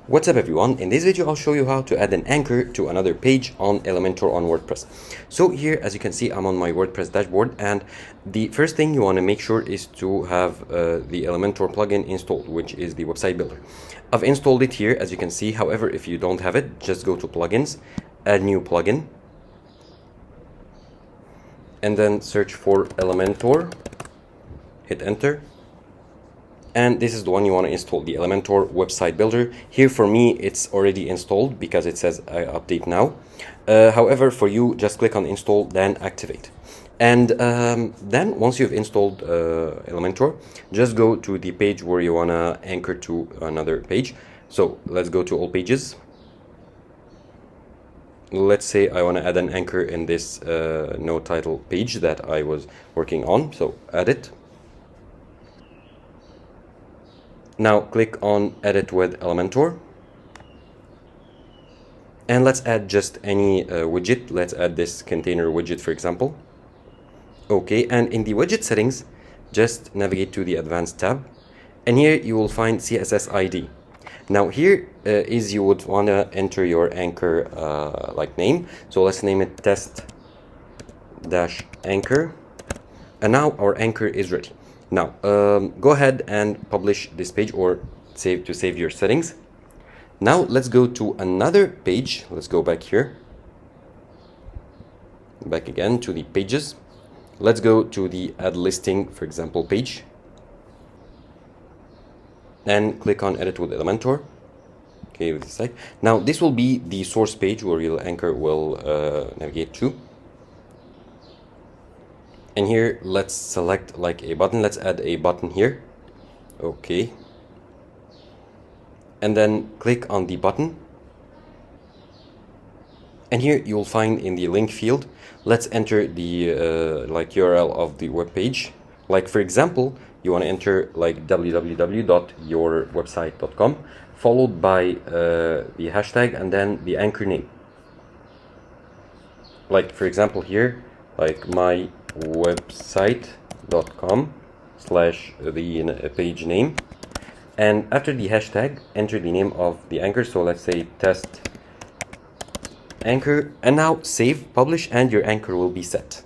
What's up everyone, in this video I'll show you how to add an anchor to another page on Elementor on WordPress. So here as you can see I'm on my WordPress dashboard, and the first thing you want to make sure is to have the Elementor plugin installed, which is the website builder. I've installed it here as you can see. However, if you don't have it, just go to plugins, add new plugin, and then search for Elementor, hit enter. And this is the one you want to install, the Elementor website builder. Here for me it's already installed because it says update now. However, for you, just click on install, then activate. And then once you've installed Elementor, just go to the page where you want to anchor to another page. So let's go to all pages. Let's say I want to add an anchor in this no title page that I was working on, so add it. Now click on Edit with Elementor, and let's add just any widget. Let's add this container widget, for example. Okay, and in the widget settings, just navigate to the Advanced tab, and here you will find CSS ID. Now here is you would want to enter your anchor like name. So let's name it test-anchor, and now our anchor is ready. Now go ahead and publish this page or save your settings. Now let's go to another page. Let's go back here, back again to the pages. Let's go to the add listing, for example, page, and click on edit with Elementor. Okay, with the site. Now this will be the source page where your anchor will navigate to. And here let's select like a button. Let's add a button here. Okay, and then click on the button, and here you'll find in the link field, let's enter the like URL of the web page. Like for example, you want to enter like www.yourwebsite.com followed by the hashtag and then the anchor name. Like for example here, like my website.com / the page name, and after the hashtag enter the name of the anchor. So let's say test anchor, and now save, publish, and your anchor will be set.